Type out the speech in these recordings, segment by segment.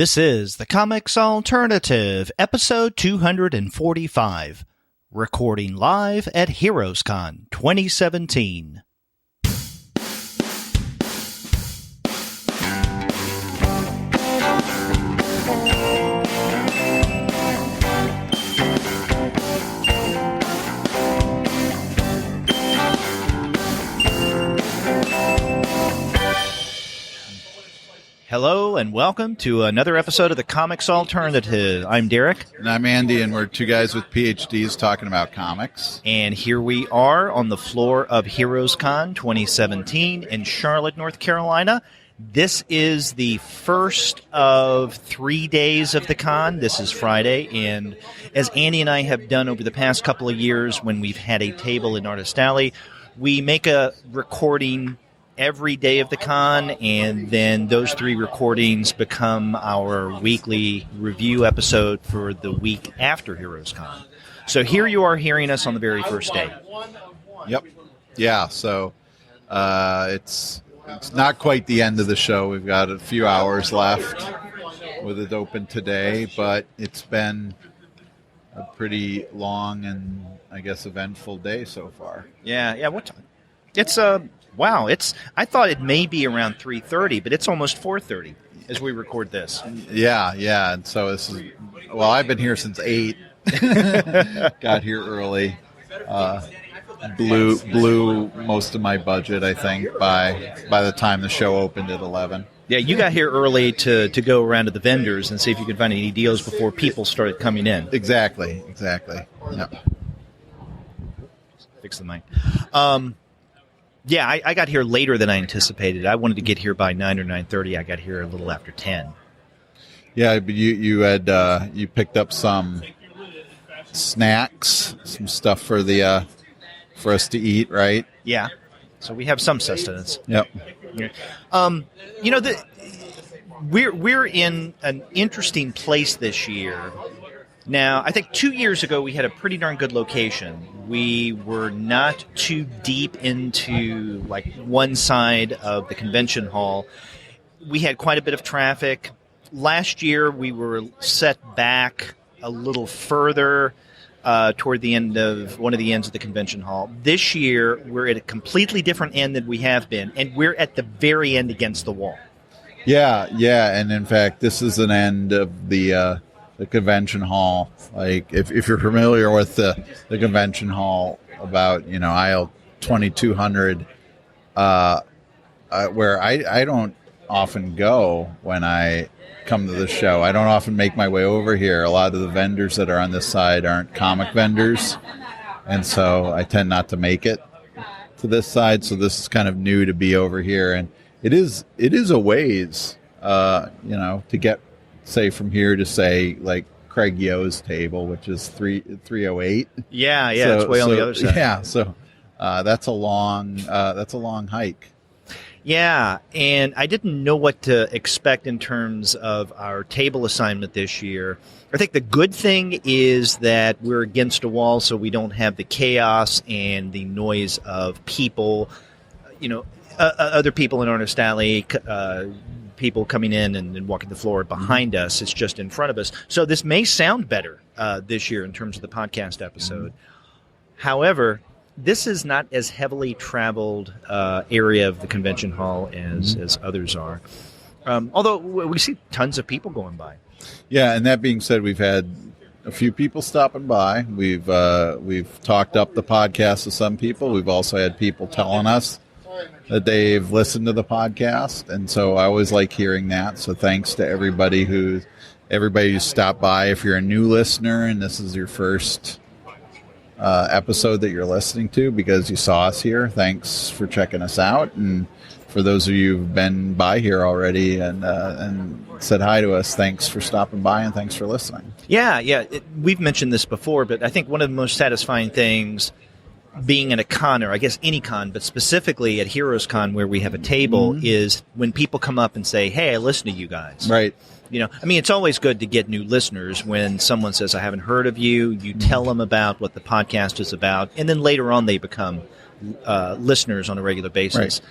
This is the Comics Alternative, episode 245, recording live at HeroesCon 2017. Hello and welcome to another episode of the Comics Alternative. I'm Derek. And I'm Andy, and we're two guys with PhDs talking about comics. And here we are on the floor of HeroesCon 2017 in Charlotte, North Carolina. This is the first of 3 days of the con. This is Friday, and as Andy and I have done over the past couple of years when we've had a table in Artist Alley, we make a recording every day of the con, and then those three recordings become our weekly review episode for the week after HeroesCon. So here you are hearing us on the very first day. Yep. Yeah, so it's not quite the end of the show. We've got a few hours left with it open today, but it's been a pretty long and, I guess, eventful day so far. Yeah, what time? It's wow, I thought it may be around 3:30, but it's almost 4:30 as we record this. Yeah, and so this is, well, I've been here since 8. Got here early. Blew most of my budget, I think, by the time the show opened at 11. Yeah, you got here early to go around to the vendors and see if you could find any deals before people started coming in. Exactly. Yep. Fix the mic. Yeah, I got here later than I anticipated. I wanted to get here by 9 or 9:30. I got here a little after 10. Yeah, but you had you picked up some snacks, some stuff for the for us to eat, right? Yeah. So we have some sustenance. Yep. We're in an interesting place this year. Now, I think 2 years ago we had a pretty darn good location. We were not too deep into like one side of the convention hall. We had quite a bit of traffic. Last year we were set back a little further toward the end of one of the ends of the convention hall. This year we're at a completely different end than we have been, and we're at the very end against the wall. Yeah, and in fact this is an end of the convention hall. Like if you're familiar with the convention hall, about aisle 2200, where I don't often go when I come to the show. I don't often make my way over here. A lot of the vendors that are on this side aren't comic vendors, and so I tend not to make it to this side. So this is kind of new to be over here, and it is a ways, to get, say, from here to, say, like Craig Yo's table, which is 308. Yeah, so, it's way on the other side. Yeah, so that's a long hike. Yeah, and I didn't know what to expect in terms of our table assignment this year. I think the good thing is that we're against a wall, so we don't have the chaos and the noise of people, other people in Artist Alley, people coming in and walking the floor behind us. It's just in front of us. So this may sound better this year in terms of the podcast episode. However, this is not as heavily traveled area of the convention hall as others are. Although we see tons of people going by. Yeah, and that being said, we've had a few people stopping by. We've talked up the podcast to some people. We've also had people telling us that they've listened to the podcast, and so I always like hearing that. So thanks to everybody who stopped by. If you're a new listener and this is your first episode that you're listening to because you saw us here, thanks for checking us out. And for those of you who've been by here already and said hi to us, thanks for stopping by and thanks for listening. Yeah. We've mentioned this before, but I think one of the most satisfying things being at a con, or I guess any con, but specifically at HeroesCon where we have a table, is when people come up and say, hey, I listen to you guys. Right. It's always good to get new listeners when someone says, I haven't heard of you. You tell them about what the podcast is about, and then later on they become listeners on a regular basis. Right.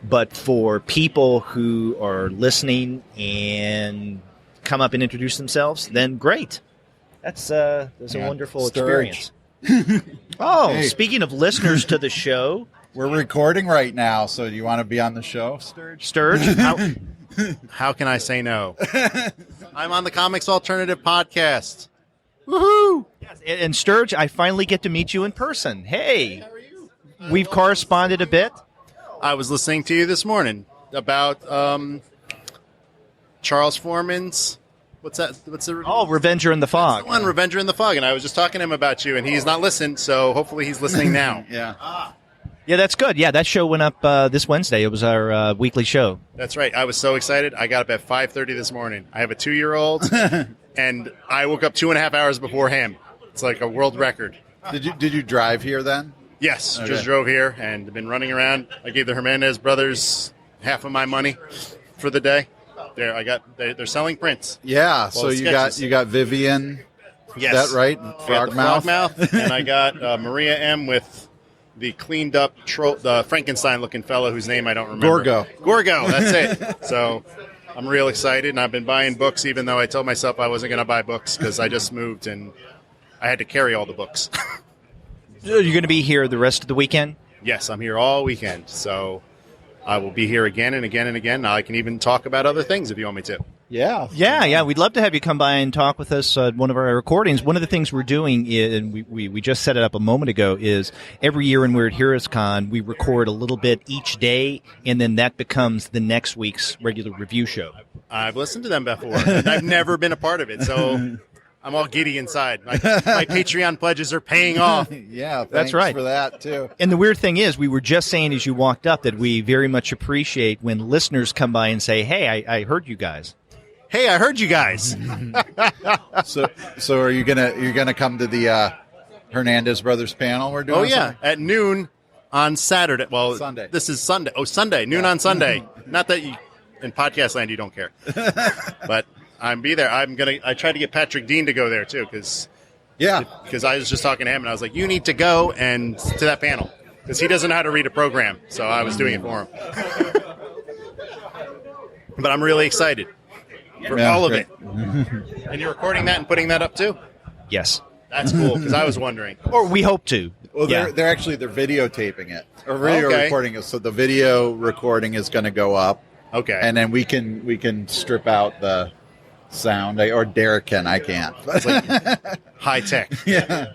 But for people who are listening and come up and introduce themselves, then great. That's a wonderful Sturge. experience. Oh, Hey. Speaking of listeners to the show, We're recording right now, so do you want to be on the show, Sturge? Sturge, How can I say no? I'm on the Comics Alternative podcast. Woohoo! and Sturge, I finally get to meet you in person. Hey, we've corresponded a bit. I was listening to you this morning about Charles Foreman's. What's that? What's the Revenger in the Fog. one? Revenger in the Fog. And I was just talking to him about you, and he's not listened, so hopefully he's listening now. Yeah. Yeah, that's good. Yeah, that show went up this Wednesday. It was our weekly show. That's right. I was so excited. I got up at 5:30 this morning. I have a 2-year-old, and I woke up 2.5 hours before him. It's like a world record. Did you drive here then? Yes, Okay. just drove here and been running around. I gave the Hernandez brothers half of my money for the day. They're selling prints. Yeah. So sketches. you got Vivian. Yes, Is that right? I got Frogmouth. the Frogmouth, and I got Maria M with the cleaned up the Frankenstein looking fellow whose name I don't remember. Gorgo, that's it. So I'm real excited, and I've been buying books, even though I told myself I wasn't going to buy books because I just moved and I had to carry all the books. You're going to be here the rest of the weekend? Yes, I'm here all weekend, so I will be here again and again and again. Now I can even talk about other things if you want me to. Yeah. Yeah. We'd love to have you come by and talk with us at one of our recordings. One of the things we're doing, and we just set it up a moment ago, is every year when we're at HeroesCon, we record a little bit each day, and then that becomes the next week's regular review show. I've listened to them before, and I've never been a part of it, so I'm all giddy inside. My Patreon pledges are paying off. Yeah. Thanks That's right. for that too. And the weird thing is, we were just saying as you walked up that we very much appreciate when listeners come by and say, hey, I heard you guys. Hey, I heard you guys. So are you're gonna come to the Hernandez Brothers panel we're doing? Oh, yeah, at noon on Saturday. Well, Sunday. This is Sunday. Oh, Sunday, noon on Sunday. Not that in podcast land you don't care. But I'm be there. I tried to get Patrick Dean to go there, too, because I was just talking to him, and I was like, you need to go and to that panel, because he doesn't know how to read a program, so I was doing it for him. But I'm really excited for all of great. it. And you're recording that and putting that up, too? Yes. That's cool, because I was wondering. Or we hope to. Well, Yeah. they're videotaping it or video Okay. recording it. So the video recording is going to go up, Okay. and then we can strip out the sound. Or Derek can. I can't. It's like high tech. Yeah.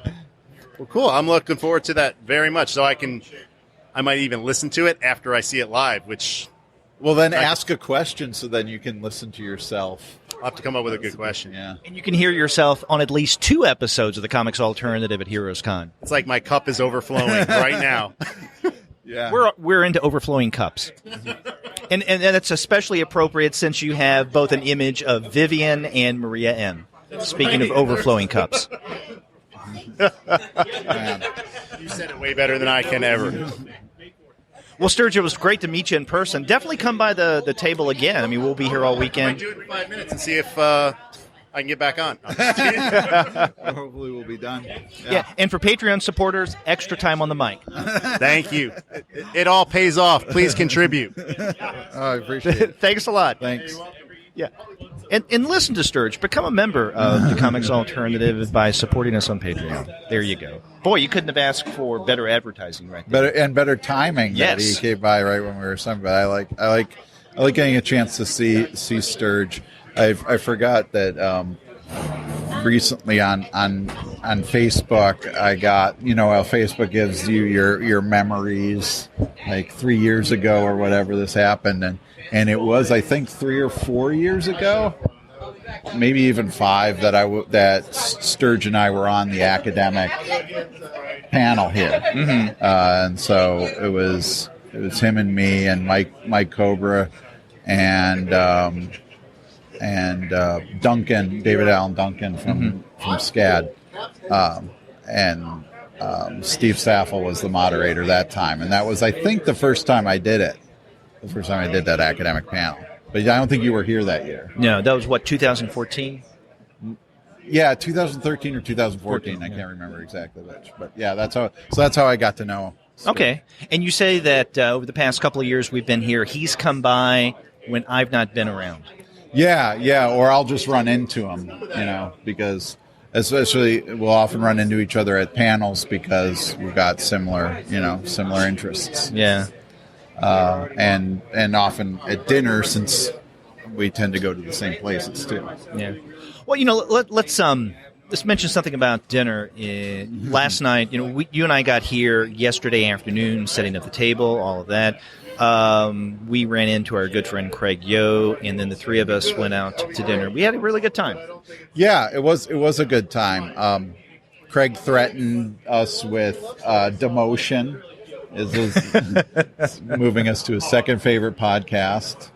Well, cool. I'm looking forward to that very much. So I might even listen to it after I see it live, which Well, then ask a question so then you can listen to yourself. I'll have to come up with a good question. Yeah. And you can hear yourself on at least 2 episodes of the Comics Alternative at HeroesCon. It's like my cup is overflowing right now. Yeah. We're into overflowing cups. And that's especially appropriate since you have both an image of Vivian and Maria M. Speaking of overflowing cups. Man. You said it way better than I can ever. Well, Sturge, it was great to meet you in person. Definitely come by the table again. I mean, we'll be here all I might weekend. do it in 5 minutes and see if I can get back on. Hopefully we'll be done. Yeah, and for Patreon supporters, extra time on the mic. Thank you. It all pays off. Please contribute. Oh, I appreciate it. Thanks a lot. Thanks. Yeah. And listen to Sturge. Become a member of the Comics Alternative by supporting us on Patreon. There you go. Boy, you couldn't have asked for better advertising right there. Better timing that Yes. he came by right when we were something. But I like getting a chance to see Sturge. I forgot that recently on Facebook I got, how Facebook gives you your memories like 3 years ago or whatever this happened, and it was, I think, 3 or 4 years ago, maybe even 5, that Sturge and I were on the academic panel here, and so it was him and me and Mike Cobra and Duncan, David Allen Duncan from SCAD, and Steve Saffel was the moderator that time, and that was, I think, the first time I did it. The first time I did that academic panel. But I don't think you were here that year. No, that was, 2014? Yeah, 2013 or 2014. I can't remember exactly which. But yeah, that's how I got to know. Okay. And you say that over the past couple of years we've been here, he's come by when I've not been around. Yeah, or I'll just run into them, because especially we'll often run into each other at panels because we've got similar interests. Yeah. And often at dinner, since we tend to go to the same places too. Yeah. Well, let's mention something about dinner. Last night, you and I got here yesterday afternoon, setting up the table, all of that. We ran into our good friend Craig Yo, and then the three of us went out to dinner. We had a really good time. Yeah, it was a good time. Craig threatened us with demotion. Is moving us to his second favorite podcast.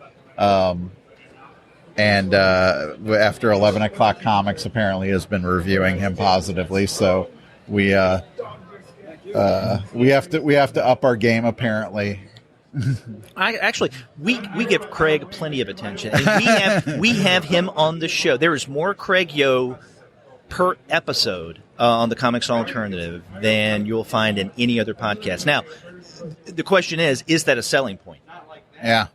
And after 11 o'clock comics, apparently has been reviewing him positively. So we have to up our game apparently. We give Craig plenty of attention, and we have him on the show. There is more Craig Yo per episode on the Comics Alternative than you'll find in any other podcast. Now, the question is that a selling point? Yeah.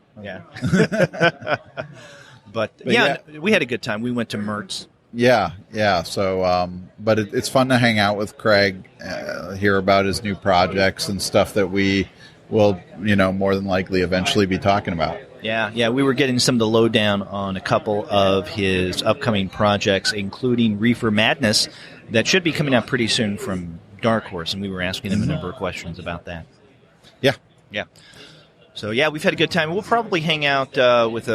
But yeah, we had a good time. We went to Mertz. Yeah. So, but it's fun to hang out with Craig, hear about his new projects and stuff that we will, more than likely eventually be talking about. Yeah. We were getting some of the lowdown on a couple of his upcoming projects, including Reefer Madness, that should be coming out pretty soon from Dark Horse, and we were asking him a number of questions about that. Yeah. So, we've had a good time. We'll probably hang out with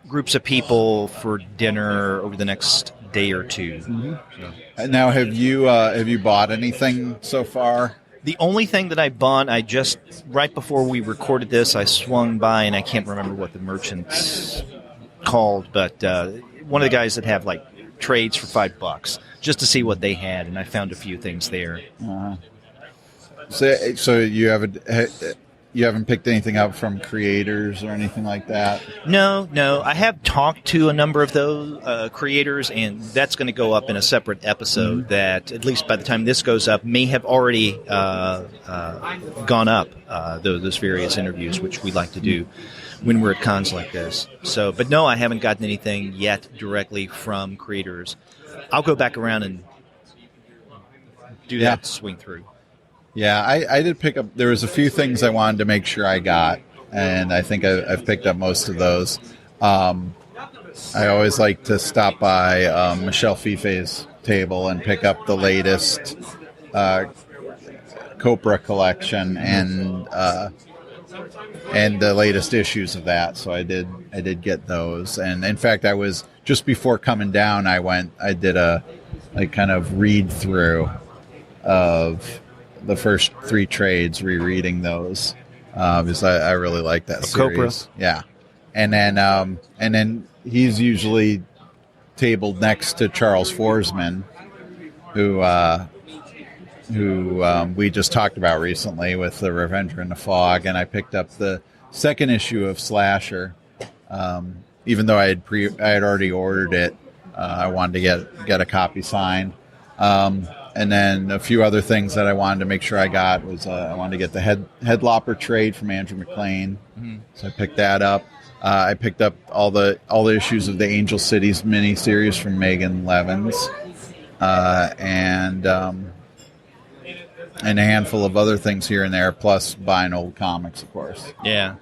groups of people for dinner over the next day or two. Mm-hmm. So. Now, have you bought anything so far? The only thing that I bought, right before we recorded this, I swung by, and I can't remember what the merchant's called, but one of the guys that have trades for $5 just to see what they had, and I found a few things there. Uh-huh. So you haven't picked anything up from creators or anything like that? No. I have talked to a number of those creators, and that's going to go up in a separate episode that, at least by the time this goes up, may have already gone up, those various interviews, which we like to do when we're at cons like this. So, but no, I haven't gotten anything yet directly from creators. I'll go back around and do that swing through. Yeah, I did pick up. There was a few things I wanted to make sure I got, and I think I've picked up most of those. I always like to stop by Michelle Fife's table and pick up the latest Copra collection and the latest issues of that. So I did get those, and in fact, I was just before coming down. I did a kind of read through of the first 3 trades, rereading those, because I really like that series. Copra. Yeah, and then he's usually tabled next to Charles Forsman, who we just talked about recently with The Revenger in the Fog, and I picked up the second issue of Slasher, even though I had already ordered it. I wanted to get a copy signed. And then a few other things that I wanted to make sure I got was I wanted to get the Headlopper trade from Andrew McLean, so I picked that up. I picked up all the issues of the Angel Cities miniseries from Megan Levins, and a handful of other things here and there, plus buying old comics, of course. Yeah.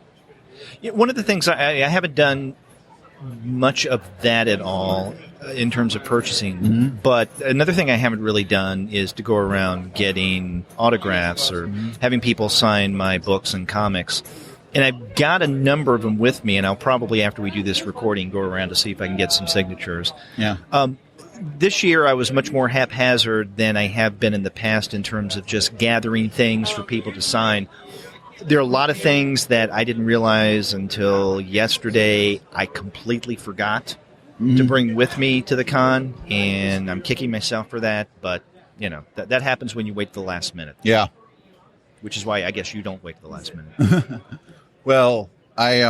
One of the things I haven't done much of that at all in terms of purchasing, but another thing I haven't really done is to go around getting autographs or having people sign my books and comics. And I've got a number of them with me, and I'll probably, after we do this recording, go around to see if I can get some signatures. Yeah. This year I was much more haphazard than I have been in the past in terms of just gathering things for people to sign. There are a lot of things that I didn't realize until yesterday I completely forgot to bring with me to the con, and I'm kicking myself for that, but, that happens when you wait till the last minute. Yeah. Which is why I guess you don't wait till the last minute. Well, I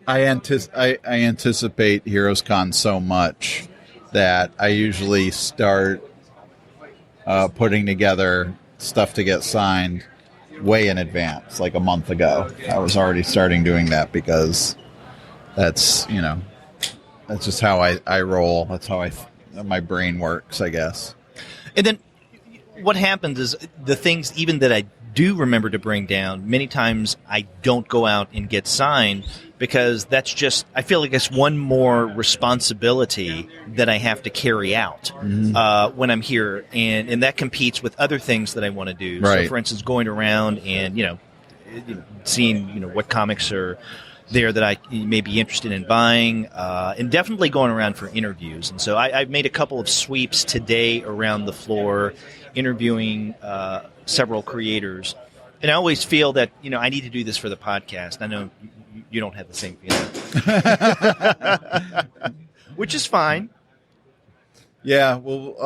anticipate HeroesCon so much that I usually start putting together stuff to get signed way in advance, like a month ago. I was already starting doing that because that's, That's just how I roll. That's how my brain works, I guess. And then what happens is the things even that I do remember to bring down, many times I don't go out and get signed because that's just, I feel like it's one more responsibility that I have to carry out when I'm here. And that competes with other things that I want to do. Right. So, for instance, going around and, seeing, what comics are there that I may be interested in buying, and definitely going around for interviews. And so I've made a couple of sweeps today around the floor, interviewing several creators. And I always feel that, I need to do this for the podcast. I know you don't have the same feeling. Which is fine. Yeah, well,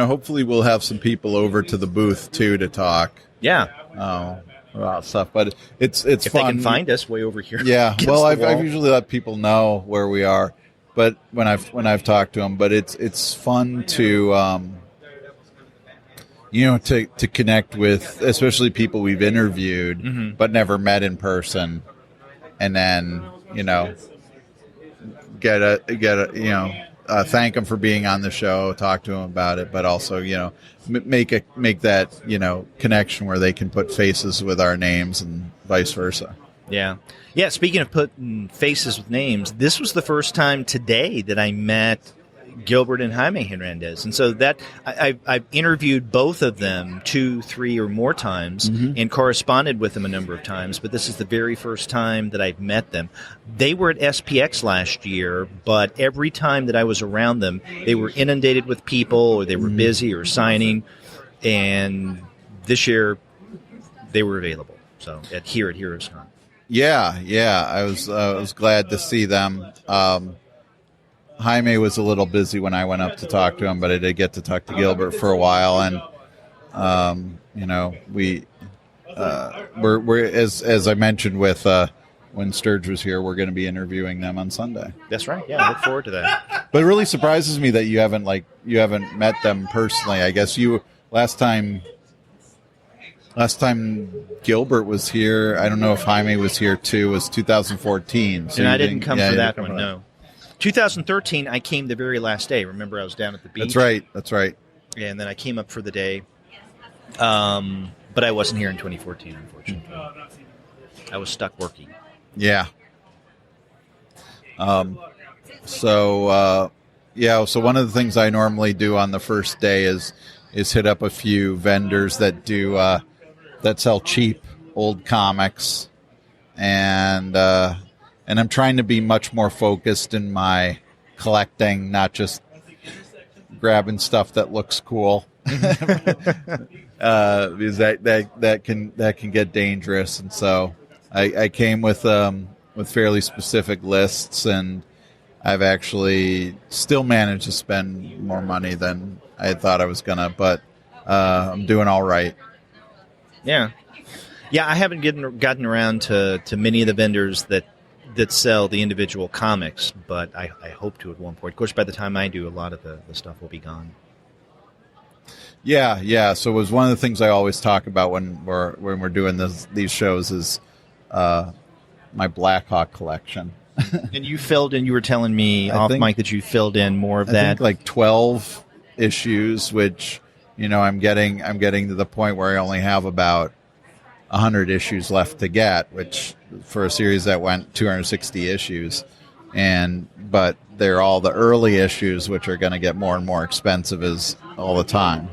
hopefully we'll have some people over to the booth, too, to talk. Yeah. About stuff, but it's if fun. They can find us way over here. Yeah, well, I've usually let people know where we are, but when I've talked to them, but it's fun to to connect with, especially people we've interviewed but never met in person, and then get a thank them for being on the show, talk to them about it, but also make that connection where they can put faces with our names and vice versa. Yeah. Speaking of putting faces with names, this was the first time today that I met Gilbert and Jaime Hernandez, and so that I've interviewed both of them 2, 3, or more times and corresponded with them a number of times, but this is the very first time that I've met them. They were at SPX last year, but every time that I was around them, they were inundated with people, or they were busy or signing, and this year they were available. So here at HeroesCon. Yeah, I was glad to see them. Jaime was a little busy when I went up to talk to him, but I did get to talk to Gilbert for a while, and we're as I mentioned with when Sturge was here, we're going to be interviewing them on Sunday. That's right. Yeah, I look forward to that. But it really surprises me that you haven't met them personally. I guess last time Gilbert was here, I don't know if Jaime was here too, was 2014. So and I didn't come for that one, no. 2013, I came the very last day. Remember, I was down at the beach. That's right. And then I came up for the day. But I wasn't here in 2014, unfortunately. I was stuck working. Yeah. So one of the things I normally do on the first day is hit up a few vendors that do that sell cheap old comics, and I'm trying to be much more focused in my collecting, not just grabbing stuff that looks cool, because that can get dangerous. And so I came with fairly specific lists, and I've actually still managed to spend more money than I had thought I was gonna, but I'm doing all right. Yeah. I haven't gotten around to many of the vendors that sell the individual comics, but I hope to at one point. Of course, by the time I do, a lot of the stuff will be gone. Yeah. So it was one of the things I always talk about when we're doing these shows is my Blackhawk collection. And you filled in. You were telling me off mic that you filled in more of that. I think like 12 issues, which I'm getting to the point where I only have about 100 issues left to get, which for a series that went 260 issues, but they're all the early issues, which are going to get more and more expensive all the time.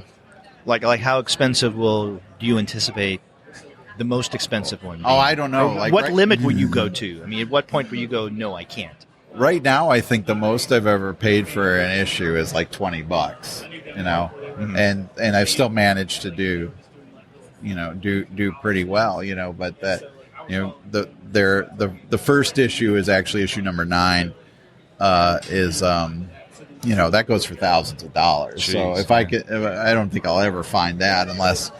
Like how expensive do you anticipate the most expensive one be? Oh, I don't know. What limit will you go to? I mean, at what point will you go, no, I can't? Right now, I think the most I've ever paid for an issue is like $20, and I've still managed to do pretty well, but that, the first issue is actually issue number 9, that goes for thousands of dollars. Jeez, so if I don't think I'll ever find that unless,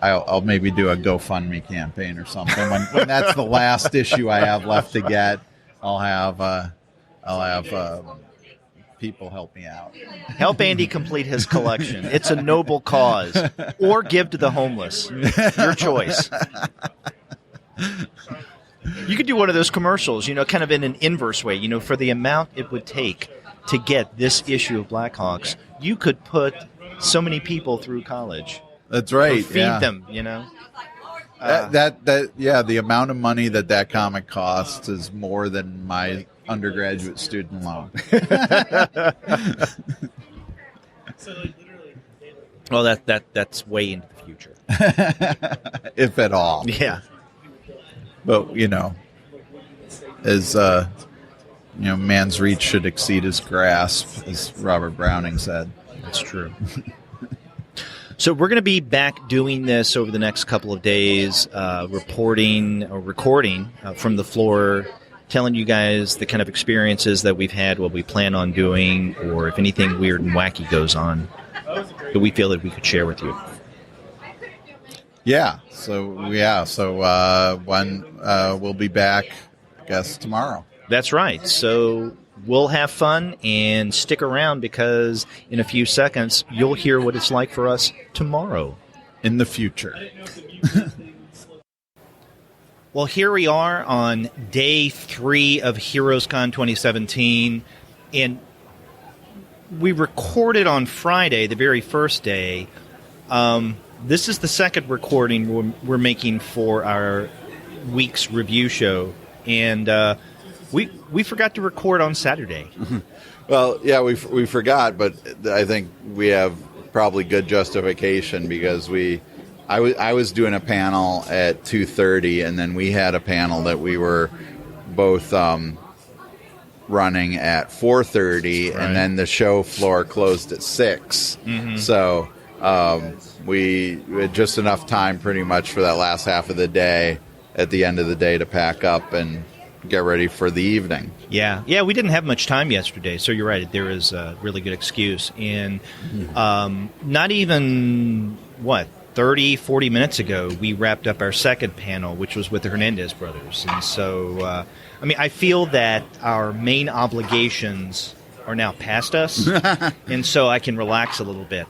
I'll maybe do a GoFundMe campaign or something. When that's the last issue I have left to get, I'll have people help me out. Help Andy complete his collection. It's a noble cause. Or give to the homeless. Your choice. You could do one of those commercials, kind of in an inverse way. For the amount it would take to get this issue of Blackhawks, you could put so many people through college. That's right. Or feed them, The amount of money that comic costs is more than my undergraduate student loan. Well, that's way into the future, if at all. Yeah. But as man's reach should exceed his grasp, as Robert Browning said. That's true. So we're going to be back doing this over the next couple of days, recording from the floor, telling you guys the kind of experiences that we've had, what we plan on doing, or if anything weird and wacky goes on that we feel that we could share with you. So when we'll be back, I guess, tomorrow. That's right. So we'll have fun and stick around because in a few seconds you'll hear what it's like for us tomorrow. In the future. Well, here we are on day 3 of HeroesCon 2017, and we recorded on Friday, the very first day. This is the second recording we're making for our week's review show, and we forgot to record on Saturday. Well, yeah, we forgot, but I think we have probably good justification because I was doing a panel at 2:30, and then we had a panel that we were both running at 4:30, right. And then the show floor closed at 6. Mm-hmm. So we had just enough time pretty much for that last half of the day at the end of the day to pack up and get ready for the evening. Yeah, we didn't have much time yesterday, so you're right. There is a really good excuse. And not even, 30, 40 minutes ago, we wrapped up our second panel, which was with the Hernandez brothers. And so, I feel that our main obligations are now past us, and so I can relax a little bit.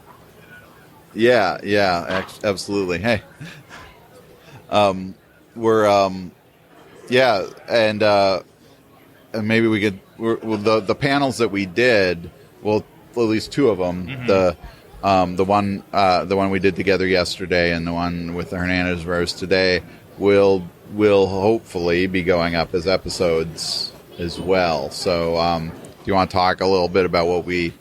Yeah, absolutely. Hey, we're, and maybe we could, the panels that we did, well, at least 2 of them, mm-hmm. The one we did together yesterday and the one with the Hernandez brothers today will hopefully be going up as episodes as well. So, do you want to talk a little bit about what we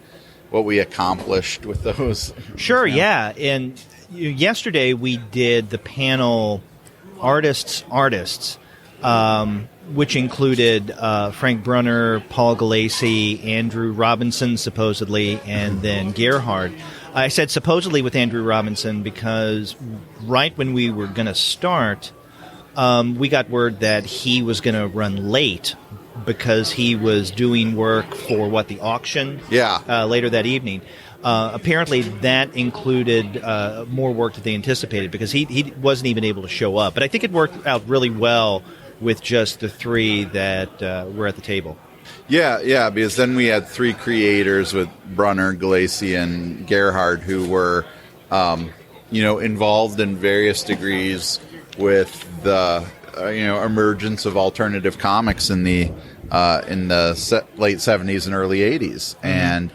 accomplished with those? Sure, yeah. And yesterday we did the panel Artists, which included Frank Brunner, Paul Galassi, Andrew Robinson, supposedly, and then Gerhard. I said supposedly with Andrew Robinson because right when we were going to start, we got word that he was going to run late because he was doing work for, the auction later that evening. Apparently that included more work that they anticipated because he wasn't even able to show up. But I think it worked out really well with just the 3 that were at the table. Yeah, because then we had 3 creators with Brunner, Galassi, and Gerhard who were, involved in various degrees with the, emergence of alternative comics in the late 70s and early 80s. Mm-hmm. And,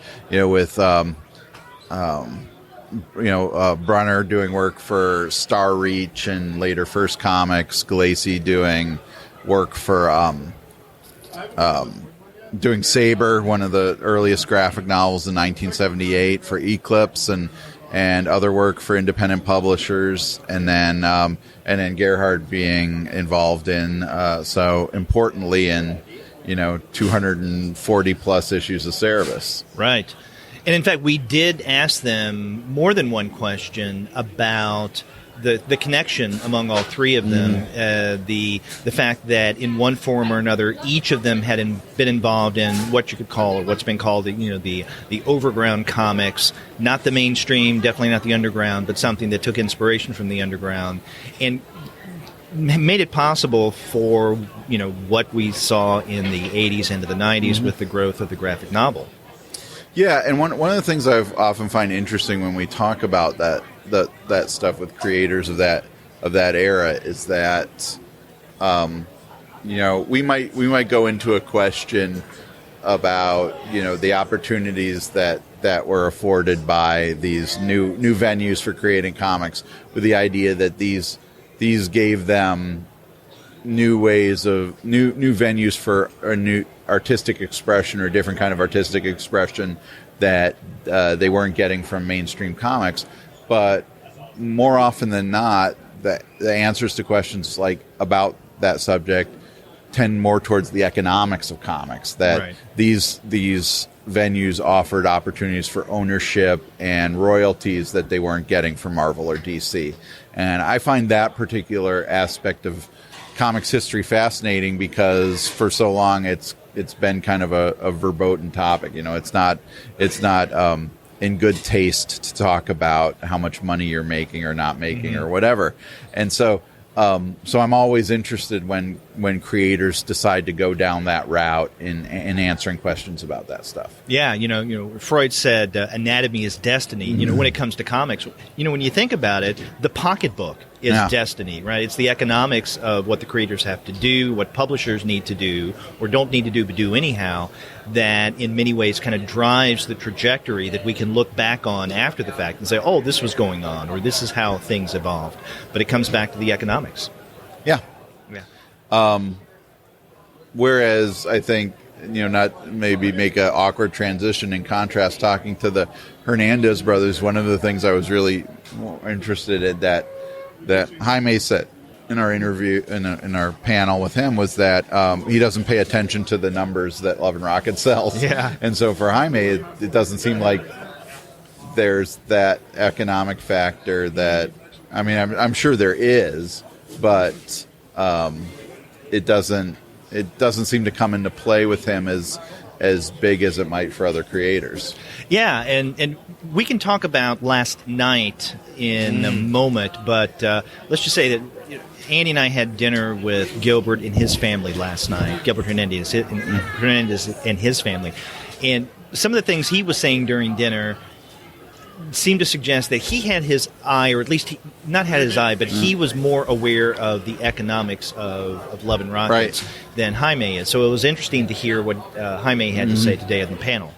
with, Brunner doing work for Star Reach and later First Comics, Galassi doing work for doing Saber, one of the earliest graphic novels in 1978 for Eclipse, and other work for independent publishers, and then Gerhard being involved in so importantly in 240 plus issues of Cerebus. Right. And in fact, we did ask them more than one question about the connection among all 3 of them, the fact that in one form or another, each of them had been involved in what you could call, or what's been called, the overground comics, not the mainstream, definitely not the underground, but something that took inspiration from the underground, and made it possible for what we saw in the 80s into the 90s with the growth of the graphic novel. Yeah, and one of the things I often find interesting when we talk about that stuff with creators of that era is that we might go into a question about the opportunities that were afforded by these new venues for creating comics, with the idea that these gave them new ways of new venues for a new artistic expression, or a different kind of artistic expression that they weren't getting from mainstream comics. But more often than not, the answers to questions like about that subject tend more towards the economics of comics, that right. these venues offered opportunities for ownership and royalties that they weren't getting from Marvel or DC. And I find that particular aspect of comics history fascinating, because for so long it's been kind of a verboten topic. It's not in good taste to talk about how much money you're making or not making or whatever. And so I'm always interested when creators decide to go down that route in answering questions about that stuff. Yeah, Freud said anatomy is destiny. When it comes to comics, when you think about it, the pocketbook is destiny, right? It's the economics of what the creators have to do, what publishers need to do, or don't need to do but do anyhow, that in many ways kind of drives the trajectory that we can look back on after the fact and say, oh, this was going on, or this is how things evolved. But it comes back to the economics. Yeah. Yeah. Whereas I think, not maybe make an awkward transition, in contrast, talking to the Hernandez brothers, one of the things I was really interested in that Jaime said in our interview, in our panel with him, was that he doesn't pay attention to the numbers that Love and Rocket sells. Yeah. And so for Jaime, it doesn't seem like there's that economic factor that, I'm sure there is, but it doesn't seem to come into play with him as big as it might for other creators. Yeah, and we can talk about last night in a moment, but let's just say that Andy and I had dinner with Gilbert and his family last night, Gilbert Hernandez and his family. And some of the things he was saying during dinner seemed to suggest that he had his eye, or at least he not had his eye, but he was more aware of the economics of Love and Rockets than Jaime is. So it was interesting to hear what Jaime had to say today on the panel.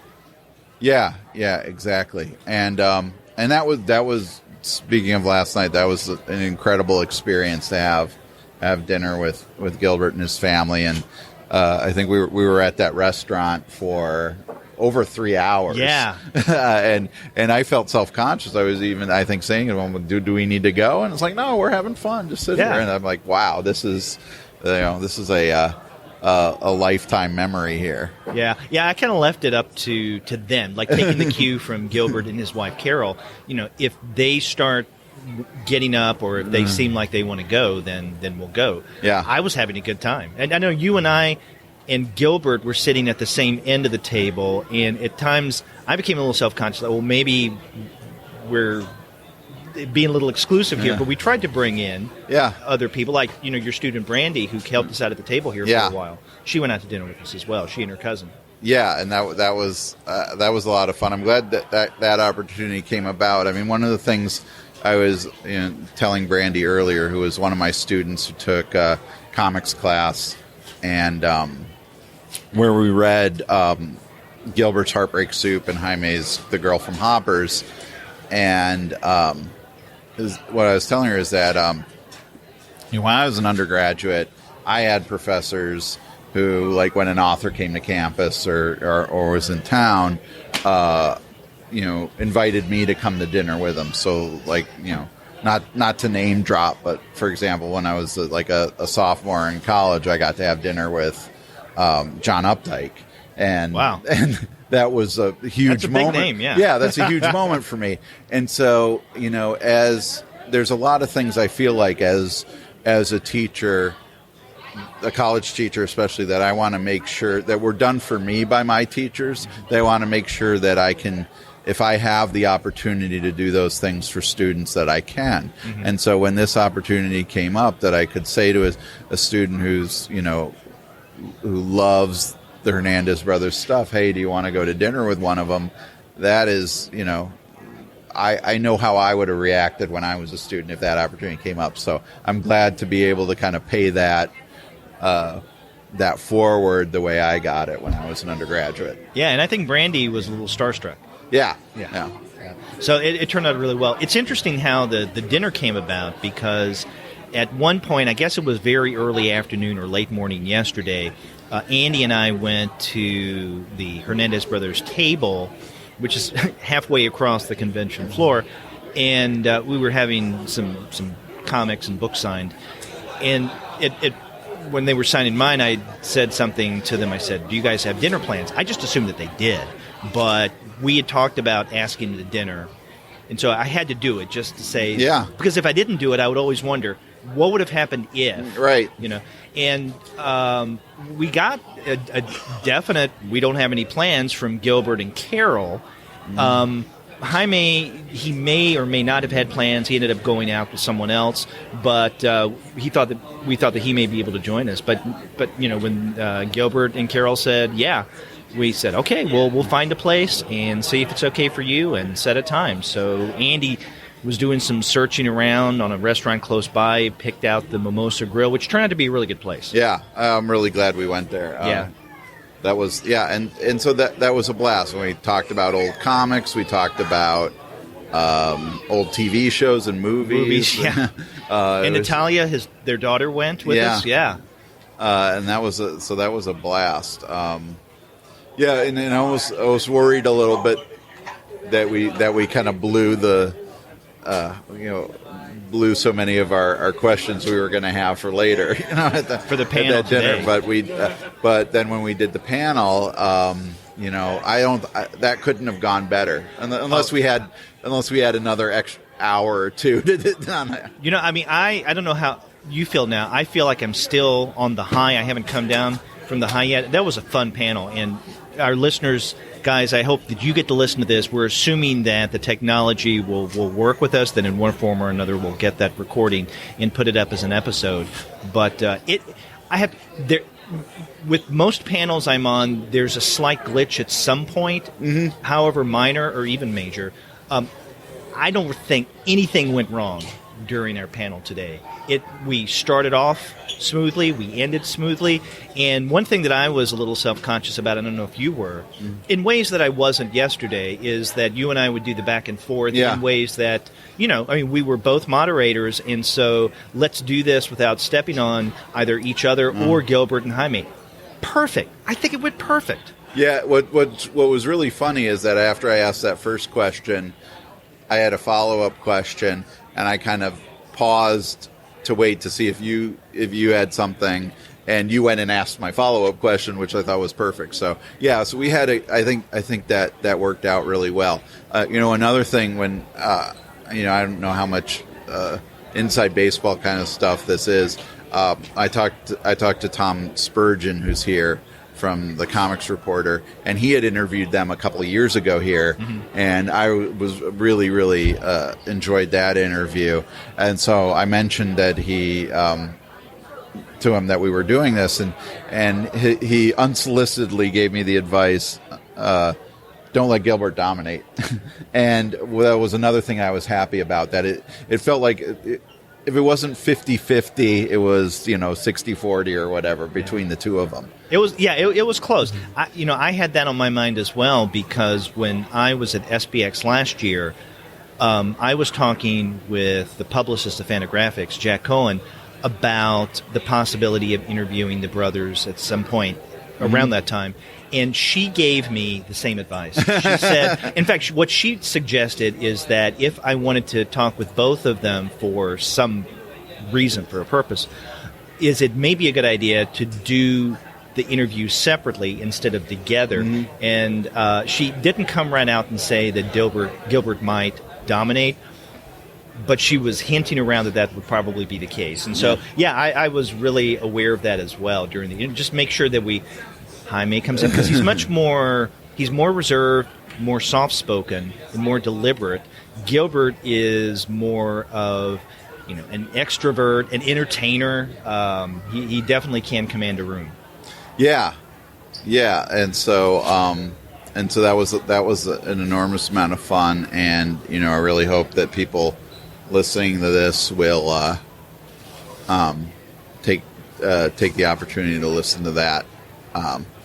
Yeah, exactly. And that was speaking of last night, that was an incredible experience to have dinner with Gilbert and his family. And I think we were at that restaurant for over 3 hours. Yeah. and I felt self-conscious. I was even, I think, saying, do we need to go? And it's like, no, we're having fun. Just sit here. And I'm like, wow, this is a lifetime memory here. Yeah. I kind of left it up to them, like taking the cue from Gilbert and his wife Carol. If they start getting up, or if they seem like they want to go, then we'll go. Yeah. I was having a good time, and I know you and I and Gilbert were sitting at the same end of the table, and at times I became a little self-conscious. Well, maybe we're being a little exclusive here, but we tried to bring in other people, like your student Brandy, who helped us out at the table here for a while. She went out to dinner with us as well. She and her cousin. Yeah, and that was a lot of fun. I'm glad that opportunity came about. One of the things I was telling Brandy earlier, who was one of my students who took a comics class, and where we read Gilbert's Heartbreak Soup and Jaime's The Girl from Hoppers, and what I was telling her is that when I was an undergraduate, I had professors who, like when an author came to campus or was in town, invited me to come to dinner with them. So, not to name drop, but for example, when I was a sophomore in college, I got to have dinner with John Updike, and wow. And that was a huge that's a moment. Big name, yeah. Yeah, that's a huge moment for me. And so, as there's a lot of things I feel like as a teacher, a college teacher especially, that I want to make sure that were done for me by my teachers. They want to make sure that I can, if I have the opportunity to do those things for students, that I can. And so when this opportunity came up, that I could say to a student who's, who loves the Hernandez brothers stuff, hey, do you want to go to dinner with one of them? That is, I know how I would have reacted when I was a student if that opportunity came up. So I'm glad to be able to kind of pay that that forward the way I got it when I was an undergraduate. Yeah, and I think Brandy was a little starstruck. Yeah. So it turned out really well. It's interesting how the dinner came about, because at one point, I guess it was very early afternoon or late morning yesterday, Andy and I went to the Hernandez brothers table, which is halfway across the convention floor, and we were having some comics and books signed. And when they were signing mine, I said something to them. I said, "Do you guys have dinner plans?" I just assumed that they did, but we had talked about asking to dinner, and so I had to do it just to say, yeah. Because if I didn't do it, I would always wonder what would have happened if, right? And we got a definite "we don't have any plans" from Gilbert and Carol. Jaime, he may or may not have had plans. He ended up going out with someone else, but we thought that he may be able to join us. But when Gilbert and Carol said, yeah, we said, okay, we'll find a place and see if it's okay for you and set a time. So Andy was doing some searching around on a restaurant close by, picked out the Mimosa Grill, which turned out to be a really good place. Yeah, I'm really glad we went there. Yeah. That was, and so that was a blast. When we talked about old comics, we talked about old TV shows and movies. Yeah. And Natalia, their daughter, went with us. Yeah. And that was a blast. And I was worried a little bit that we kind of blew blew so many of our questions we were going to have for later, for the panel at that dinner. Today. But then when we did the panel, that couldn't have gone better unless we had another extra hour or two. I don't know how you feel now. I feel like I'm still on the high. I haven't come down from the high yet. That was a fun panel, and our listeners, guys, I hope that you get to listen to this. We're assuming that the technology will work with us, that in one form or another we'll get that recording and put it up as an episode. But with most panels I'm on, there's a slight glitch at some point, however minor or even major. I don't think anything went wrong during our panel today. We started off smoothly, we ended smoothly, and one thing that I was a little self-conscious about, I don't know if you were, in ways that I wasn't yesterday, is that you and I would do the back and forth in ways that, we were both moderators, and so let's do this without stepping on either each other or Gilbert and Jaime. Perfect. I think it went perfect. Yeah, what was really funny is that after I asked that first question, I had a follow-up question, and I kind of paused to wait to see if you had something, and you went and asked my follow-up question, which I thought was perfect. So we had I think that worked out really well. Another thing when I don't know how much inside baseball kind of stuff this is. I talked to Tom Spurgeon, who's here from the Comics Reporter, and he had interviewed them a couple of years ago here, and I was really, really enjoyed that interview. And so I mentioned that to him that we were doing this, and he unsolicitedly gave me the advice, don't let Gilbert dominate. And that was another thing I was happy about, that it felt like if it wasn't 50-50, it was 60-40 or whatever between the two of them. It was close. I had that on my mind as well, because when I was at SPX last year, I was talking with the publicist of Fantagraphics, Jack Cohen, about the possibility of interviewing the brothers at some point around that time. And she gave me the same advice. She said, in fact, what she suggested is that if I wanted to talk with both of them for some reason, for a purpose, is it may be a good idea to do the interview separately instead of together. And she didn't come right out and say that Gilbert might dominate, but she was hinting around that would probably be the case. And so, I was really aware of that as well during the just make sure that Jaime comes in, because he's more reserved, more soft-spoken, and more deliberate. Gilbert is more of, an extrovert, an entertainer. He definitely can command a room. Yeah, and so that was an enormous amount of fun, and I really hope that people listening to this will take the opportunity to listen to that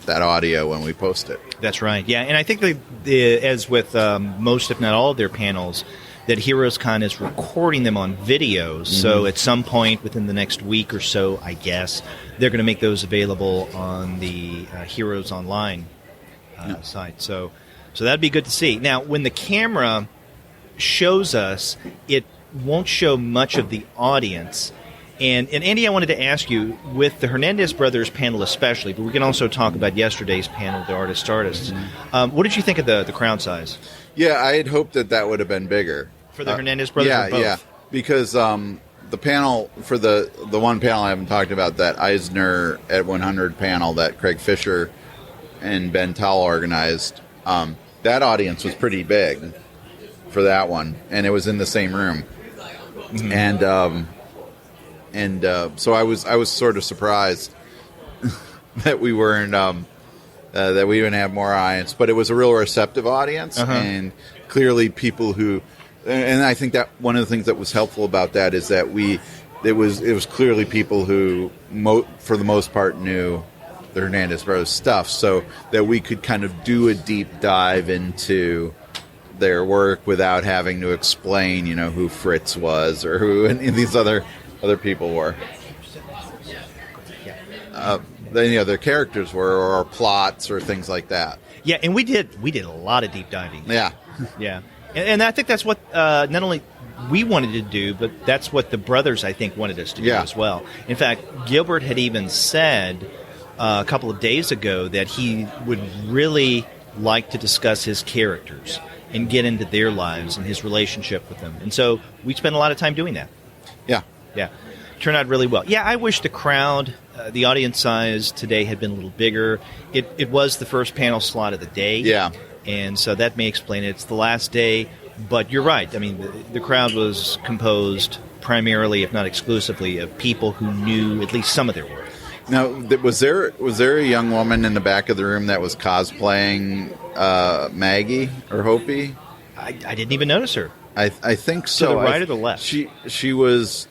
audio when we post it. That's right. Yeah, and I think as with most, if not all, of their panels, that HeroesCon is recording them on videos. So at some point within the next week or so, I guess, they're going to make those available on the Heroes Online site. So that'd be good to see. Now, when the camera shows us, it won't show much of the audience. And Andy, I wanted to ask you, with the Hernandez brothers panel especially, but we can also talk about yesterday's panel, the Artists. What did you think of the crowd size? Yeah, I had hoped that would have been bigger. For the Hernandez brothers or both? Yeah, because the panel, for the one panel I haven't talked about, that Eisner at 100 panel that Craig Fisher and Ben Towle organized, that audience was pretty big for that one, and it was in the same room. And so I was sort of surprised that we weren't that we didn't have more audience, but it was a real receptive audience, and clearly people who, and I think that one of the things that was helpful about that is that it was clearly people who for the most part knew the Hernandez brothers stuff, so that we could kind of do a deep dive into their work without having to explain, who Fritz was or who any of these other people were. Their characters were, or plots, or things like that. Yeah, and we did a lot of deep diving. Yeah, yeah, and I think that's what not only we wanted to do, but that's what the brothers, I think, wanted us to do as well. In fact, Gilbert had even said a couple of days ago that he would really like to discuss his characters and get into their lives and his relationship with them. And so we spent a lot of time doing that. Yeah. Turned out really well. Yeah, I wish the crowd, the audience size today had been a little bigger. It was the first panel slot of the day. Yeah. And so that may explain it. It's the last day. But you're right. I mean, the crowd was composed primarily, if not exclusively, of people who knew at least some of their work. Now, was there a young woman in the back of the room that was cosplaying Maggie or Hopi? I didn't even notice her. I think so. To the right or the left? She was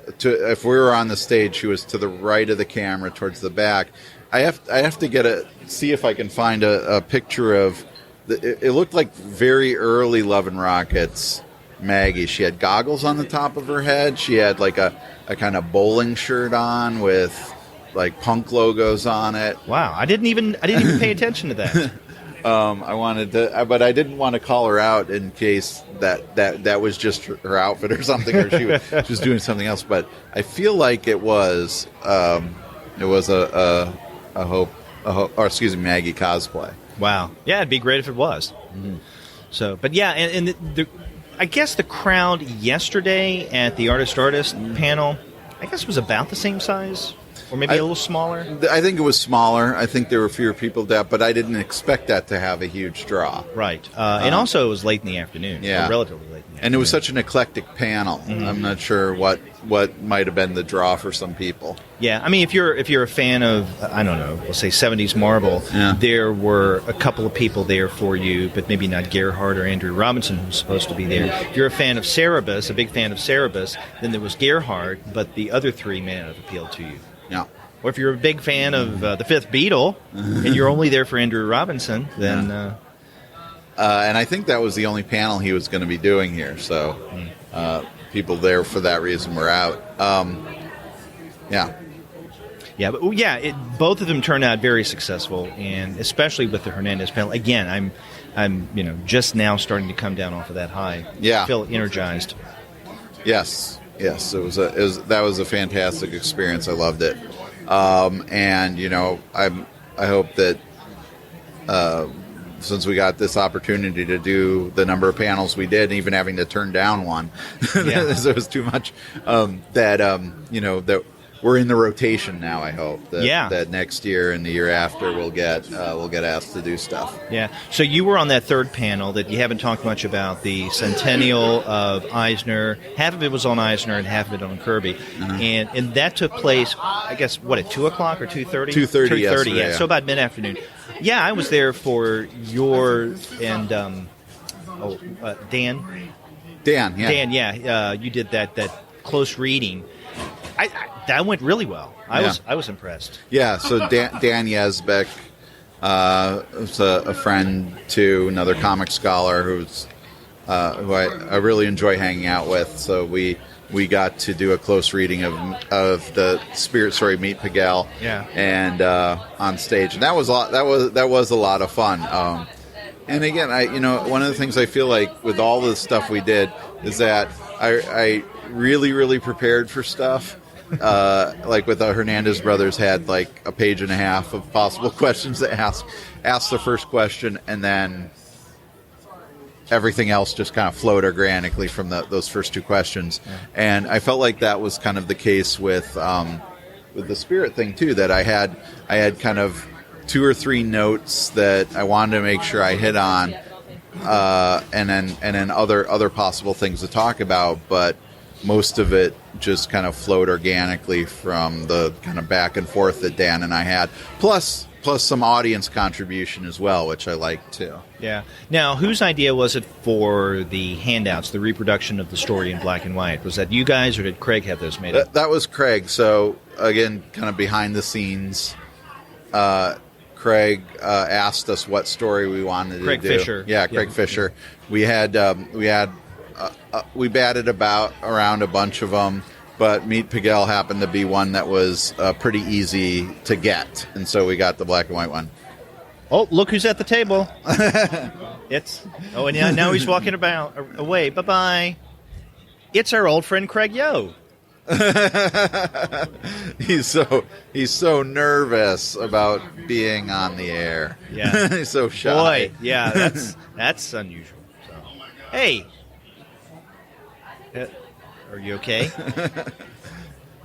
if we were on the stage, she was to the right of the camera, towards the back. I have to see if I can find a picture of. It looked like very early Love and Rockets Maggie. She had goggles on the top of her head. She had like a kind of bowling shirt on with like punk logos on it. Wow, I didn't even pay attention to that. I wanted to, but I didn't want to call her out in case that was just her outfit or something, or she was doing something else. But I feel like it was a Maggie cosplay. Wow, yeah, it'd be great if it was. Mm-hmm. So, but yeah, and I guess the crowd yesterday at the Artist panel, I guess was about the same size. Or maybe a little smaller? I think it was smaller. I think there were fewer people there, but I didn't expect that to have a huge draw. Right. And also it was late in the afternoon. Yeah. Or relatively late in the afternoon. And it was such an eclectic panel. Mm-hmm. I'm not sure what might have been the draw for some people. Yeah. I mean, if you're a fan of, I don't know, we'll say 70s Marvel, there were a couple of people there for you, but maybe not Gerhardt or Andrew Robinson, who's supposed to be there. If you're a fan of Cerebus, a big fan of Cerebus, then there was Gerhardt, but the other three may not have appealed to you. Yeah. Or if you're a big fan of the Fifth Beatle and you're only there for Andrew Robinson, then... and I think that was the only panel he was going to be doing here, so people there for that reason were out. Yeah. Yeah, but both of them turned out very successful, and especially with the Hernandez panel. Again, I'm just now starting to come down off of that high. Yeah. I feel energized. Yes, that was a fantastic experience. I loved it. And I hope that since we got this opportunity to do the number of panels we did, even having to turn down one, because it was too much, that we're in the rotation now. I hope that next year and the year after we'll get asked to do stuff. Yeah. So you were on that third panel that you haven't talked much about, the centennial of Eisner. Half of it was on Eisner and half of it on Kirby, and that took place, I guess, at 2:00 or 2:30? 2:30. 2:30. Yeah. So about mid-afternoon. Yeah, I was there for your and Dan. Dan, yeah. Dan, yeah. You did that close reading. That went really well. I was impressed. Yeah, so Dan Yezbick, who's a friend too, another comic scholar who I really enjoy hanging out with. So we got to do a close reading of the Spirit Story Meet Pagel, and on stage, and that was a lot of fun. And again, one of the things I feel like with all the stuff we did is that I really prepared for stuff. Like with the Hernandez brothers, had like a page and a half of possible questions to ask the first question, and then everything else just kind of flowed organically from those first two questions. Yeah. And I felt like that was kind of the case with the Spirit thing too, that I had kind of 2 or 3 notes that I wanted to make sure I hit on, and then other possible things to talk about, but most of it just kind of flowed organically from the kind of back and forth that Dan and I had, plus some audience contribution as well, which I liked too. Yeah. Now, whose idea was it for the handouts, the reproduction of the story in black and white? Was that you guys, or did Craig have those made up? That was Craig. So again, kind of behind the scenes, Craig asked us what story we wanted to do. Craig Fisher. Yeah, Craig Fisher. Yeah. We batted around a bunch of them, but Meet Pagel happened to be one that was pretty easy to get, and so we got the black and white one. Oh, look who's at the table! And now he's walking away. Bye bye. It's our old friend Craig Yo. He's so nervous about being on the air. Yeah, he's so shy. Boy, yeah, that's unusual. So. Hey, are you okay?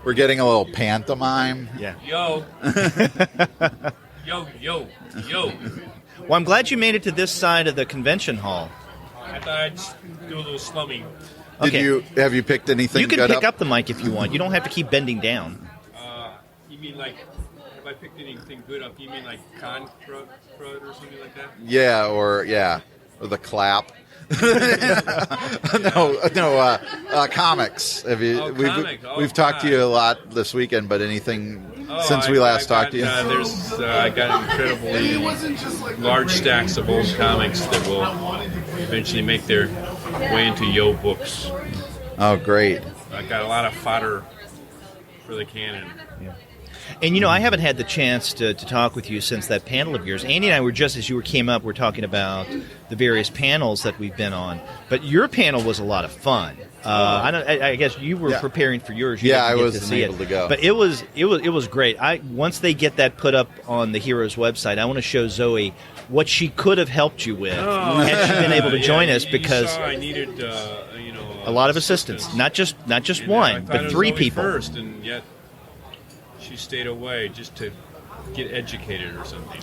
We're getting a little pantomime. Yeah. Yo. Yo. Well, I'm glad you made it to this side of the convention hall. I thought I'd just do a little slumming. Okay. Have you picked anything? You can pick up the mic if you want. You don't have to keep bending down. You mean like, have I picked anything good up? You mean like con crud or something like that? Yeah, or the clap. Comics. Have you? We've talked to you a lot this weekend, but anything since we last talked to you? I got incredibly large stacks of old comics that will eventually make their way into Yo books. Oh, great! I got a lot of fodder for the canon. Yeah. And, I haven't had the chance to talk with you since that panel of yours. Andy and I were just, as you came up, we're talking about the various panels that we've been on. But your panel was a lot of fun. I guess you were preparing for yours. I wasn't able to go. But it was great. Once they get that put up on the Heroes website, I want to show Zoe what she could have helped you with had she been able to join us, because I needed a lot of assistance. Not just one, but 3 people. First, and yet she stayed away just to get educated or something.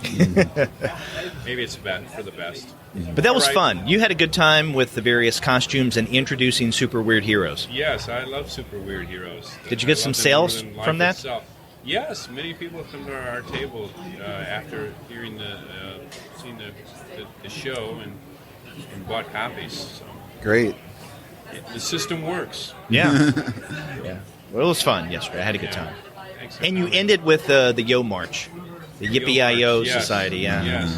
Maybe it's for the best. But that was fun. You had a good time with the various costumes and introducing Super Weird Heroes. Yes, I love Super Weird Heroes. Did you get some sales from that? Itself. Yes, many people have come to our table after hearing seeing the show and bought copies. So. Great. The system works. Yeah. Yeah. Well, it was fun yesterday. I had a good time. And you ended with the Yo March, the Yippee-I-Yo Society. Yeah.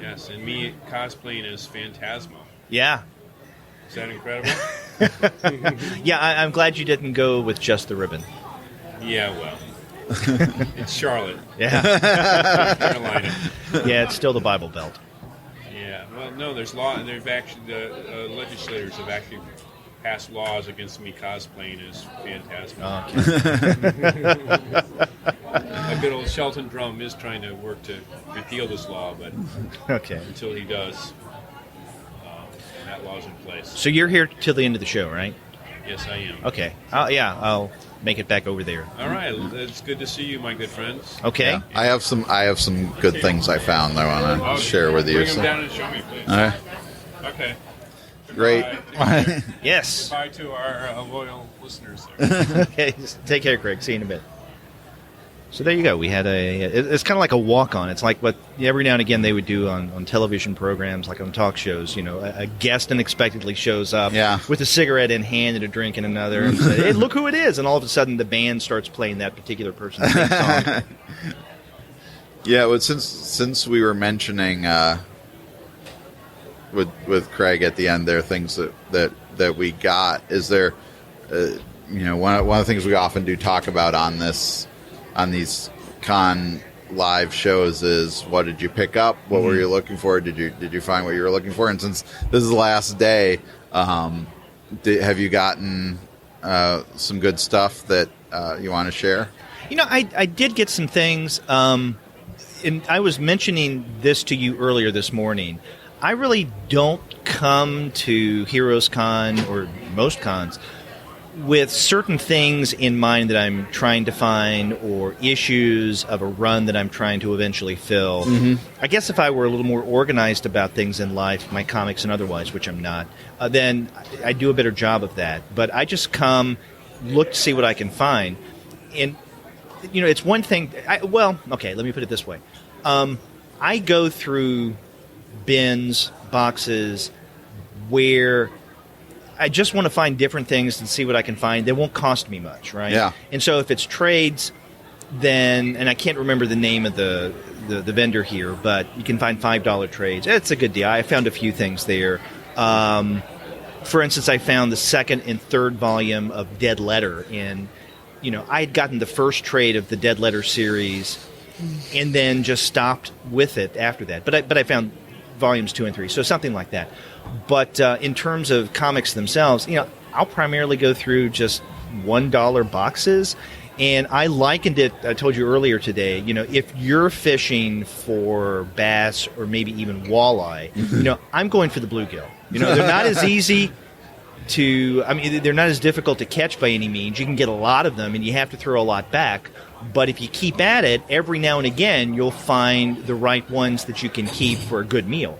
Yes, and me cosplaying as Phantasma. Yeah. Is that incredible? Yeah, I'm glad you didn't go with just the ribbon. Yeah, well, it's Charlotte. Yeah. Carolina. Yeah, it's still the Bible Belt. Yeah, well, no, there's law, and they've actually, the legislators have actually passed laws against me cosplaying as Phantasma. A good old Shelton Drum is trying to work to repeal this law, but until he does, that law's in place. So you're here till the end of the show, right? Yes, I am. Okay. I'll make it back over there. All right. It's good to see you, my good friends. Okay. Yeah. I have some good things I found that I want to share with you. Bring them down and show me, please. All right. Okay. Great. Yes. Goodbye to our loyal listeners. Okay. Take care, Craig. See you in a bit. So there you go. We had it's kind of like a walk-on. It's like what every now and again they would do on television programs, like on talk shows. A guest unexpectedly shows up with a cigarette in hand and a drink in another, and say, "Hey, look who it is!" And all of a sudden, the band starts playing that particular person's theme song. Yeah, well, since we were mentioning with Craig at the end there, things that we got, is there, one of the things we often do talk about on these con live shows is, what did you pick up? What were you looking for? Did you find what you were looking for? And since this is the last day, have you gotten some good stuff that you want to share? I did get some things. And I was mentioning this to you earlier this morning. I really don't come to HeroesCon or most cons with certain things in mind that I'm trying to find, or issues of a run that I'm trying to eventually fill. I guess if I were a little more organized about things in life, my comics and otherwise, which I'm not, then I do a better job of that. But I just come, look to see what I can find. And it's one thing. Okay, let me put it this way. I go through bins, boxes, where I just want to find different things and see what I can find. They won't cost me much, right? Yeah. And so if it's trades, then, and I can't remember the name of the vendor here, but you can find $5 trades. It's a good deal. I found a few things there. For instance, I found the second and third volume of Dead Letter in. I had gotten the first trade of the Dead Letter series, and then just stopped with it after that. But I found volumes 2 and 3, so something like that. But in terms of comics themselves, I'll primarily go through just $1 boxes, and I likened it. I told you earlier today. If you're fishing for bass or maybe even walleye, I'm going for the bluegill. They're not as easy. They're not as difficult to catch by any means. You can get a lot of them, and you have to throw a lot back. But if you keep at it, every now and again, you'll find the right ones that you can keep for a good meal.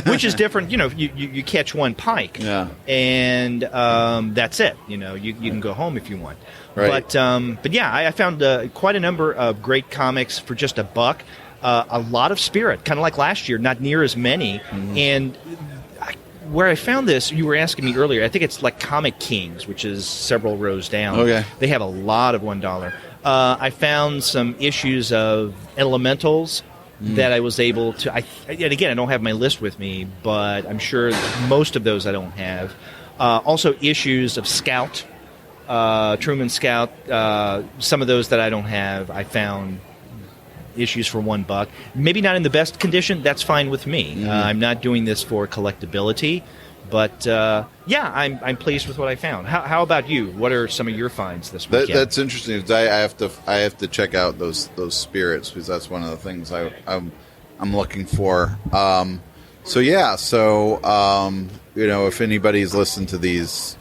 Which is different. You catch one pike, and that's it. You can go home if you want. Right. But yeah, I found quite a number of great comics for just $1. A lot of Spirit, kind of like last year, not near as many, and. Where I found this, you were asking me earlier, I think it's like Comic Kings, which is several rows down. Okay. They have a lot of $1. I found some issues of Elementals that I was able to... and again, I don't have my list with me, but I'm sure most of those I don't have. Also, issues of Scout, Truman Scout. Some of those that I don't have, I found... issues for $1. Maybe not in the best condition. That's fine with me. I'm not doing this for collectability, but I'm pleased with what I found. How about you? What are some of your finds this weekend? That's interesting. I have to check out those spirits, because that's one of the things I'm looking for. If anybody's listened to these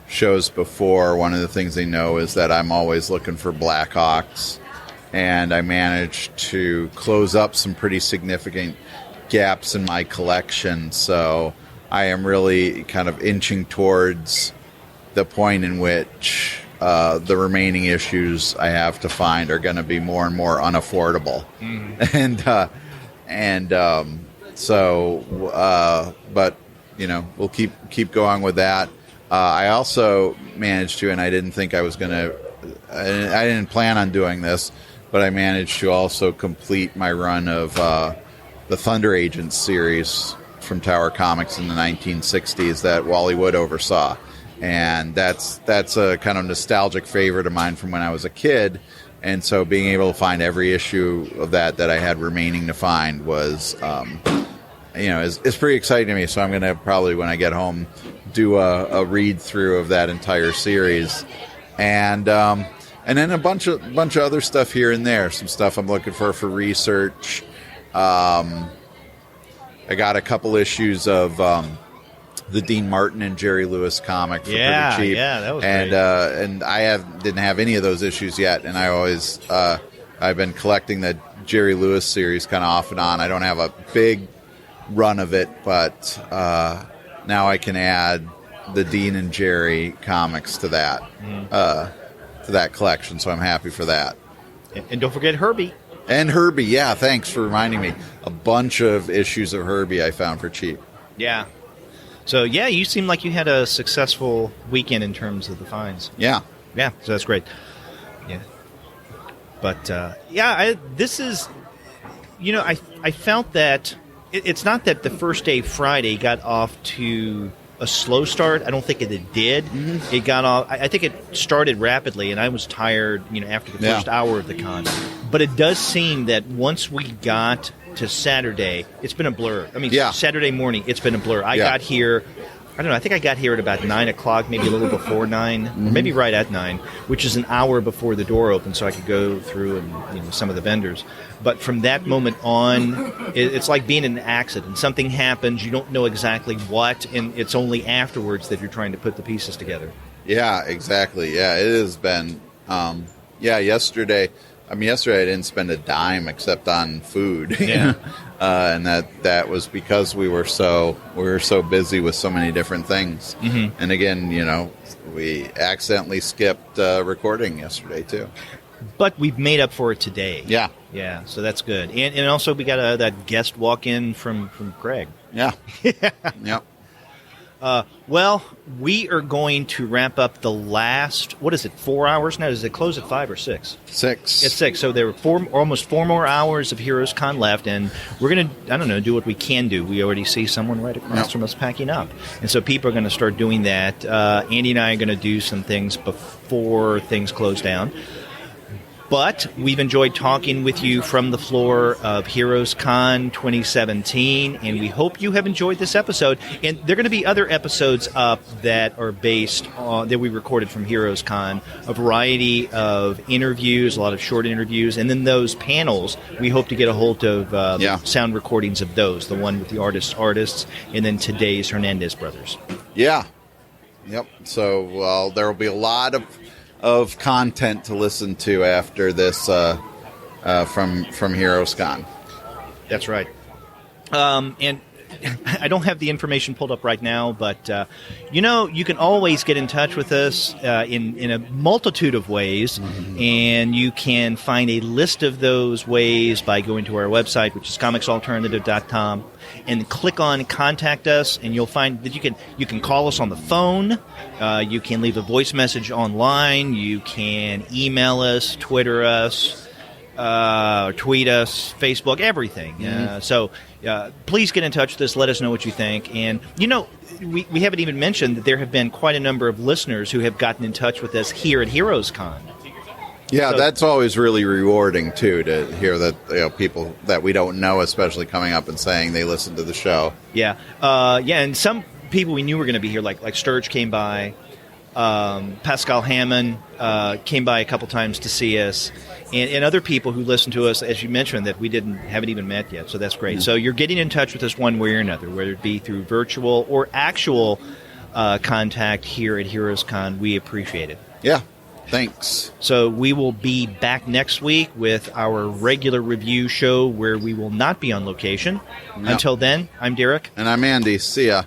shows before, one of the things they know is that I'm always looking for Blackhawks. And I managed to close up some pretty significant gaps in my collection. So I am really kind of inching towards the point in which the remaining issues I have to find are going to be more and more unaffordable. But we'll keep going with that. I also managed to, and I didn't think I was going to. I didn't plan on doing this. But I managed to also complete my run of the Thunder Agents series from Tower Comics in the 1960s that Wally Wood oversaw. And that's a kind of nostalgic favorite of mine from when I was a kid. And so being able to find every issue of that I had remaining to find was, it's pretty exciting to me. So I'm going to probably, when I get home, do a read-through of that entire series. And then a bunch of other stuff here and there. Some stuff I'm looking for research. I got a couple issues of the Dean Martin and Jerry Lewis comic for pretty cheap. Yeah, that was great. And I didn't have any of those issues yet. And I always I've been collecting the Jerry Lewis series kind of off and on. I don't have a big run of it, but now I can add the Dean and Jerry comics to that. To that collection, so I'm happy for that. And don't forget Herbie. And Herbie, yeah, thanks for reminding me. A bunch of issues of Herbie I found for cheap. Yeah. So, yeah, you seem like you had a successful weekend in terms of the finds. Yeah. Yeah, so that's great. Yeah. But, this is, I felt that it's not that the first day Friday got off to a slow start. I don't think it did. Mm-hmm. It got off. I think it started rapidly, and I was tired, after the first hour of the con. But it does seem that once we got to Saturday, it's been a blur. I mean, Saturday morning, it's been a blur. I got here. I don't know. I think I got here at about 9 o'clock, maybe a little before 9, or maybe right at 9, which is an hour before the door opened, so I could go through and some of the vendors. But from that moment on, it's like being in an accident. Something happens, you don't know exactly what, and it's only afterwards that you're trying to put the pieces together. Yeah, exactly. Yeah, it has been. Yesterday I didn't spend a dime except on food. Yeah. And that was because we were so busy with so many different things. Mm-hmm. And again, we accidentally skipped recording yesterday too. But we've made up for it today. Yeah. Yeah, so that's good. And also we got that guest walk-in from Greg. Yeah. Yep. Well, we are going to wrap up the last, 4 hours now? Does it close at 5 or 6? 6. It's 6. So there are almost 4 more hours of HeroesCon left, and we're going to, do what we can do. We already see someone right across from us packing up. And so people are going to start doing that. Andy and I are going to do some things before things close down. But we've enjoyed talking with you from the floor of HeroesCon 2017, and we hope you have enjoyed this episode. And there are going to be other episodes up that are based on, that we recorded from HeroesCon, a variety of interviews, a lot of short interviews, and then those panels, we hope to get a hold of sound recordings of those, the one with the artists, and then today's Hernandez brothers. Yeah. Yep. So, there will be a lot of content to listen to after this from HeroesCon. That's right. And I don't have the information pulled up right now, but you can always get in touch with us in a multitude of ways, and you can find a list of those ways by going to our website, which is comicsalternative.com, and click on Contact Us, and you'll find that you can call us on the phone, you can leave a voice message online, you can email us, Twitter us, tweet us, Facebook, everything. So please get in touch with us. Let us know what you think. And, we haven't even mentioned that there have been quite a number of listeners who have gotten in touch with us here at HeroesCon. Yeah, so that's always really rewarding, too, to hear that people that we don't know, especially coming up and saying they listen to the show. Yeah. And some people we knew were going to be here, like Sturge came by. Pascal Hammond came by a couple times to see us, and other people who listen to us, as you mentioned, that we haven't even met yet. So that's great. So you're getting in touch with us one way or another, whether it be through virtual or actual contact here at HeroesCon. We appreciate it. Yeah. Thanks. So we will be back next week with our regular review show where we will not be on location. No. Until then, I'm Derek. And I'm Andy. See ya.